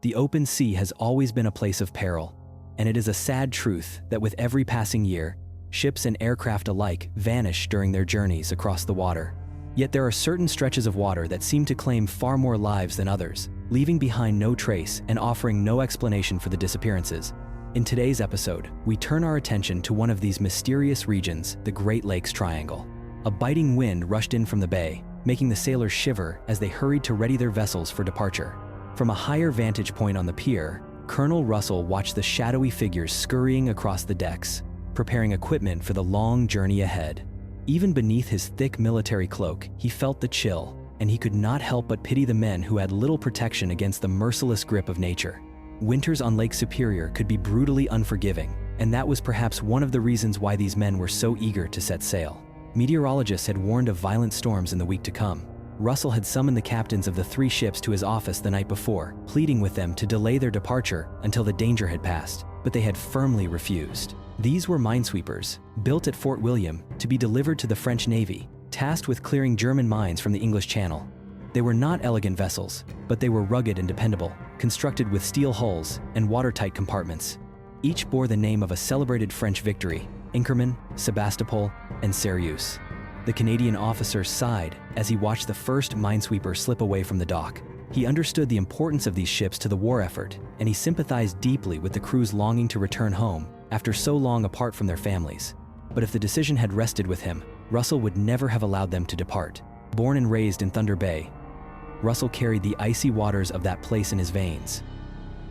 The open sea has always been a place of peril, and it is a sad truth that with every passing year, ships and aircraft alike vanish during their journeys across the water. Yet there are certain stretches of water that seem to claim far more lives than others, leaving behind no trace and offering no explanation for the disappearances. In today's episode, we turn our attention to one of these mysterious regions, the Great Lakes Triangle. A biting wind rushed in from the bay, making the sailors shiver as they hurried to ready their vessels for departure. From a higher vantage point on the pier, Colonel Russell watched the shadowy figures scurrying across the decks, preparing equipment for the long journey ahead. Even beneath his thick military cloak, he felt the chill, and he could not help but pity the men who had little protection against the merciless grip of nature. Winters on Lake Superior could be brutally unforgiving, and that was perhaps one of the reasons why these men were so eager to set sail. Meteorologists had warned of violent storms in the week to come. Russell had summoned the captains of the 3 ships to his office the night before, pleading with them to delay their departure until the danger had passed, but they had firmly refused. These were minesweepers, built at Fort William to be delivered to the French Navy, tasked with clearing German mines from the English Channel. They were not elegant vessels, but they were rugged and dependable, constructed with steel hulls and watertight compartments. Each bore the name of a celebrated French victory: Inkerman, Sebastopol, and Sirius. The Canadian officer sighed as he watched the first minesweeper slip away from the dock. He understood the importance of these ships to the war effort, and he sympathized deeply with the crew's longing to return home after so long apart from their families. But if the decision had rested with him, Russell would never have allowed them to depart. Born and raised in Thunder Bay, Russell carried the icy waters of that place in his veins,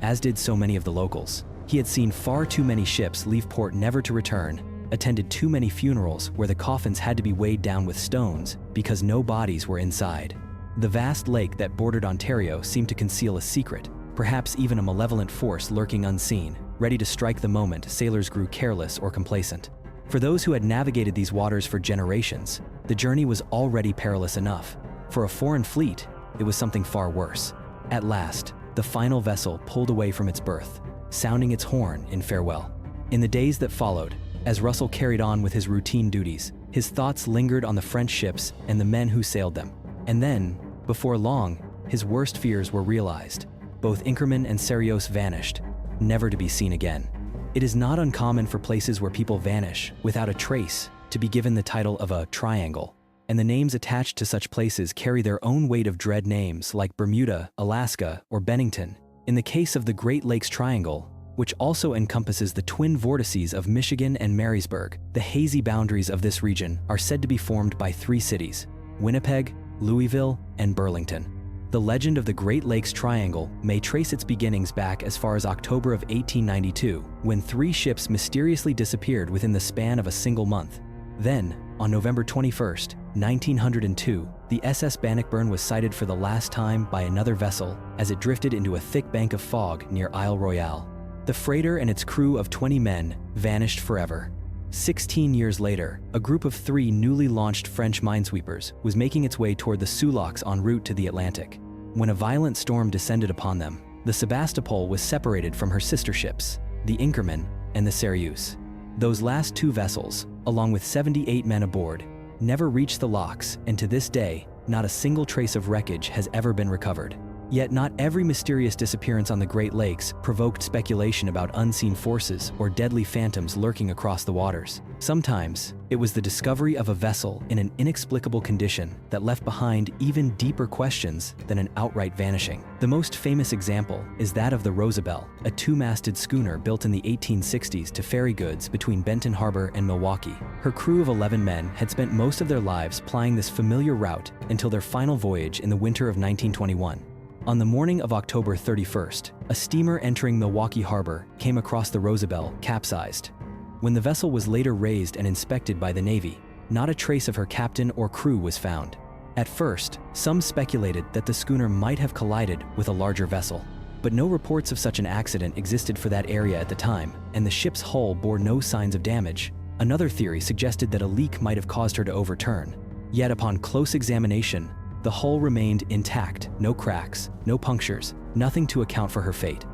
as did so many of the locals. He had seen far too many ships leave port never to return, attended too many funerals where the coffins had to be weighed down with stones because no bodies were inside. The vast lake that bordered Ontario seemed to conceal a secret, perhaps even a malevolent force lurking unseen, ready to strike the moment sailors grew careless or complacent. For those who had navigated these waters for generations, the journey was already perilous enough. For a foreign fleet, it was something far worse. At last, the final vessel pulled away from its berth, sounding its horn in farewell. In the days that followed, as Russell carried on with his routine duties, his thoughts lingered on the French ships and the men who sailed them. And then, before long, his worst fears were realized. Both Inkerman and Sirius vanished, never to be seen again. It is not uncommon for places where people vanish without a trace to be given the title of a triangle, and the names attached to such places carry their own weight of dread names like Bermuda, Alaska, or Bennington. In the case of the Great Lakes Triangle, which also encompasses the twin vortices of Michigan and Marysburg, the hazy boundaries of this region are said to be formed by 3 cities: Winnipeg, Louisville, and Burlington. The legend of the Great Lakes Triangle may trace its beginnings back as far as October of 1892, when 3 ships mysteriously disappeared within the span of a single month. Then, on November 21st, 1902, the SS Bannockburn was sighted for the last time by another vessel as it drifted into a thick bank of fog near Isle Royale. The freighter and its crew of 20 men vanished forever. 16 years later, a group of 3 newly launched French minesweepers was making its way toward the Sioux Locks en route to the Atlantic. When a violent storm descended upon them, the Sebastopol was separated from her sister ships, the Inkerman and the Sirius. Those last 2 vessels, along with 78 men aboard, never reached the locks, and to this day, not a single trace of wreckage has ever been recovered. Yet not every mysterious disappearance on the Great Lakes provoked speculation about unseen forces or deadly phantoms lurking across the waters. Sometimes, it was the discovery of a vessel in an inexplicable condition that left behind even deeper questions than an outright vanishing. The most famous example is that of the Rosabelle, a 2-masted schooner built in the 1860s to ferry goods between Benton Harbor and Milwaukee. Her crew of 11 men had spent most of their lives plying this familiar route until their final voyage in the winter of 1921. On the morning of October 31st, a steamer entering Milwaukee Harbor came across the Rosabelle, capsized. When the vessel was later raised and inspected by the Navy, not a trace of her captain or crew was found. At first, some speculated that the schooner might have collided with a larger vessel, but no reports of such an accident existed for that area at the time, and the ship's hull bore no signs of damage. Another theory suggested that a leak might have caused her to overturn. Yet upon close examination, the hull remained intact, no cracks, no punctures, nothing to account for her fate.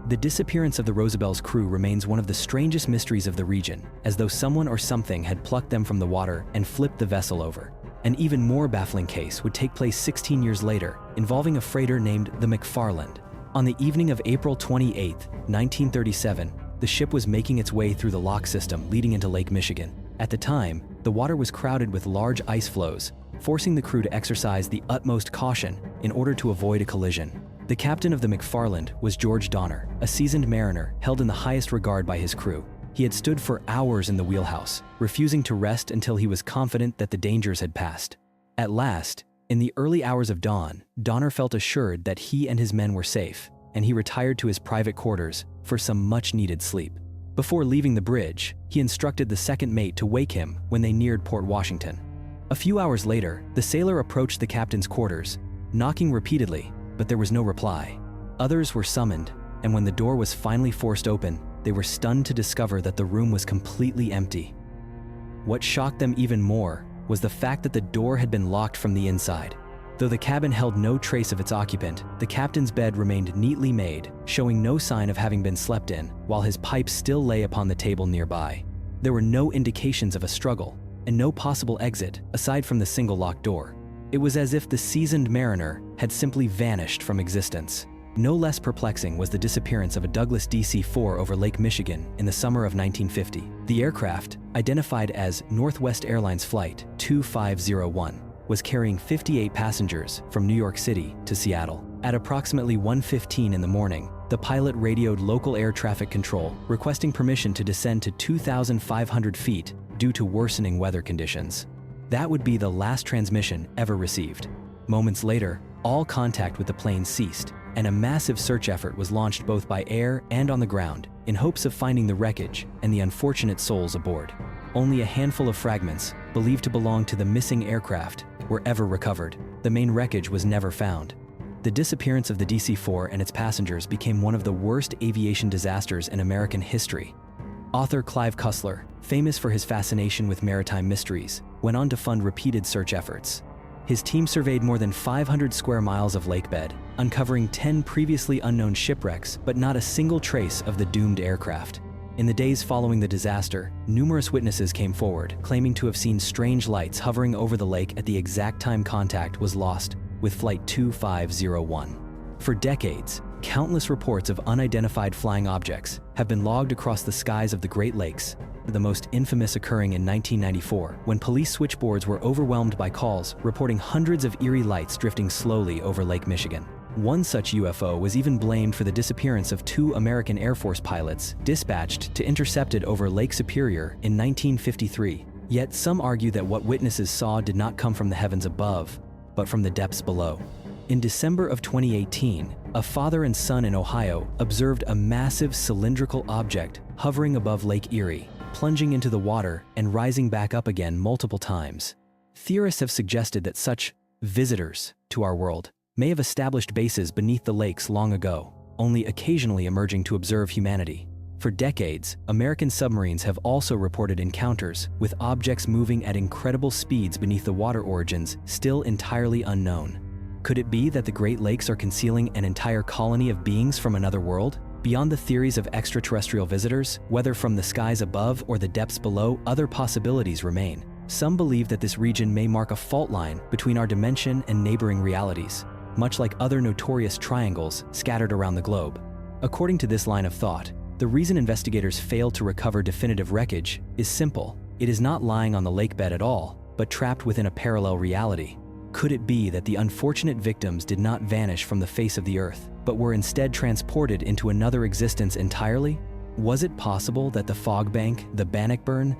The disappearance of the Rosabelle's crew remains one of the strangest mysteries of the region, as though someone or something had plucked them from the water and flipped the vessel over. An even more baffling case would take place 16 years later, involving a freighter named the McFarland. On the evening of April 28, 1937, the ship was making its way through the lock system leading into Lake Michigan. At the time, the water was crowded with large ice floes, forcing the crew to exercise the utmost caution in order to avoid a collision. The captain of the McFarland was George Donner, a seasoned mariner held in the highest regard by his crew. He had stood for hours in the wheelhouse, refusing to rest until he was confident that the dangers had passed. At last, in the early hours of dawn, Donner felt assured that he and his men were safe, and he retired to his private quarters for some much-needed sleep. Before leaving the bridge, he instructed the second mate to wake him when they neared Port Washington. A few hours later, the sailor approached the captain's quarters, knocking repeatedly, but there was no reply. Others were summoned, and when the door was finally forced open, they were stunned to discover that the room was completely empty. What shocked them even more was the fact that the door had been locked from the inside. Though the cabin held no trace of its occupant, the captain's bed remained neatly made, showing no sign of having been slept in, while his pipe still lay upon the table nearby. There were no indications of a struggle, and no possible exit aside from the single locked door. It was as if the seasoned mariner had simply vanished from existence. No less perplexing was the disappearance of a Douglas DC-4 over Lake Michigan in the summer of 1950. The aircraft, identified as Northwest Airlines Flight 2501, was carrying 58 passengers from New York City to Seattle. At approximately 1:15 in the morning, the pilot radioed local air traffic control, requesting permission to descend to 2,500 feet due to worsening weather conditions. That would be the last transmission ever received. Moments later, all contact with the plane ceased, and a massive search effort was launched both by air and on the ground in hopes of finding the wreckage and the unfortunate souls aboard. Only a handful of fragments, believed to belong to the missing aircraft, were ever recovered. The main wreckage was never found. The disappearance of the DC-4 and its passengers became one of the worst aviation disasters in American history. Author Clive Cussler, famous for his fascination with maritime mysteries, went on to fund repeated search efforts. His team surveyed more than 500 square miles of lakebed, uncovering 10 previously unknown shipwrecks, but not a single trace of the doomed aircraft. In the days following the disaster, numerous witnesses came forward, claiming to have seen strange lights hovering over the lake at the exact time contact was lost with Flight 2501. For decades, countless reports of unidentified flying objects have been logged across the skies of the Great Lakes, the most infamous occurring in 1994, when police switchboards were overwhelmed by calls reporting hundreds of eerie lights drifting slowly over Lake Michigan. One such UFO was even blamed for the disappearance of 2 American Air Force pilots dispatched to intercept it over Lake Superior in 1953. Yet some argue that what witnesses saw did not come from the heavens above, but from the depths below. In December of 2018, a father and son in Ohio observed a massive cylindrical object hovering above Lake Erie, plunging into the water and rising back up again multiple times. Theorists have suggested that such visitors to our world may have established bases beneath the lakes long ago, only occasionally emerging to observe humanity. For decades, American submarines have also reported encounters with objects moving at incredible speeds beneath the water origins still entirely unknown. Could it be that the Great Lakes are concealing an entire colony of beings from another world? Beyond the theories of extraterrestrial visitors, whether from the skies above or the depths below, other possibilities remain. Some believe that this region may mark a fault line between our dimension and neighboring realities, much like other notorious triangles scattered around the globe. According to this line of thought, the reason investigators failed to recover definitive wreckage is simple. It is not lying on the lakebed at all, but trapped within a parallel reality. Could it be that the unfortunate victims did not vanish from the face of the earth, but were instead transported into another existence entirely? Was it possible that the fog bank, the Bannockburn,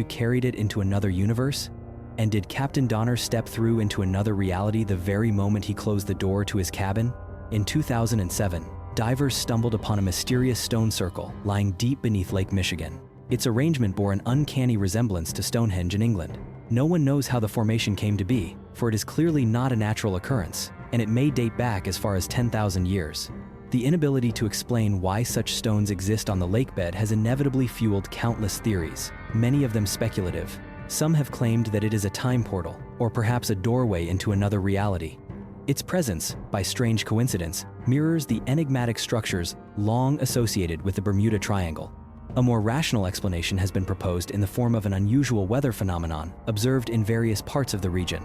carried it into another universe? And did Captain Donner step through into another reality the very moment he closed the door to his cabin? In 2007, divers stumbled upon a mysterious stone circle lying deep beneath Lake Michigan. Its arrangement bore an uncanny resemblance to Stonehenge in England. No one knows how the formation came to be, for it is clearly not a natural occurrence, and it may date back as far as 10,000 years. The inability to explain why such stones exist on the lakebed has inevitably fueled countless theories, many of them speculative. Some have claimed that it is a time portal, or perhaps a doorway into another reality. Its presence, by strange coincidence, mirrors the enigmatic structures long associated with the Bermuda Triangle. A more rational explanation has been proposed in the form of an unusual weather phenomenon observed in various parts of the region.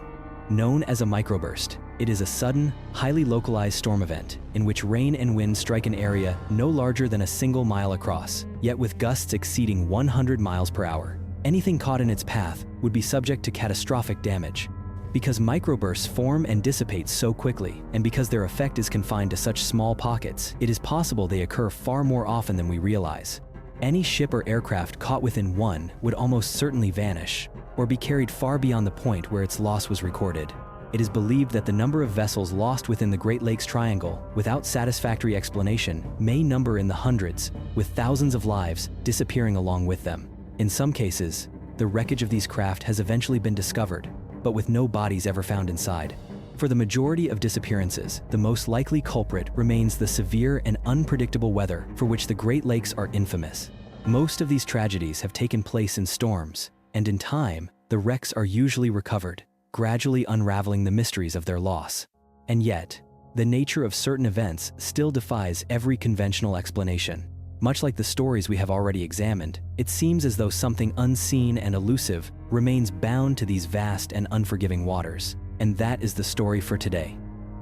Known as a microburst, it is a sudden, highly localized storm event in which rain and wind strike an area no larger than a single mile across, yet with gusts exceeding 100 miles per hour. Anything caught in its path would be subject to catastrophic damage. Because microbursts form and dissipate so quickly, and because their effect is confined to such small pockets, it is possible they occur far more often than we realize. Any ship or aircraft caught within one would almost certainly vanish, or be carried far beyond the point where its loss was recorded. It is believed that the number of vessels lost within the Great Lakes Triangle, without satisfactory explanation, may number in the hundreds, with thousands of lives disappearing along with them. In some cases, the wreckage of these craft has eventually been discovered, but with no bodies ever found inside. For the majority of disappearances, the most likely culprit remains the severe and unpredictable weather for which the Great Lakes are infamous. Most of these tragedies have taken place in storms, and in time, the wrecks are usually recovered, gradually unraveling the mysteries of their loss. And yet, the nature of certain events still defies every conventional explanation. Much like the stories we have already examined, it seems as though something unseen and elusive remains bound to these vast and unforgiving waters. And that is the story for today.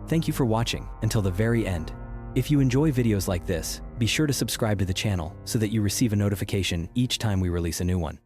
Thank you for watching until the very end. If you enjoy videos like this, be sure to subscribe to the channel so that you receive a notification each time we release a new one.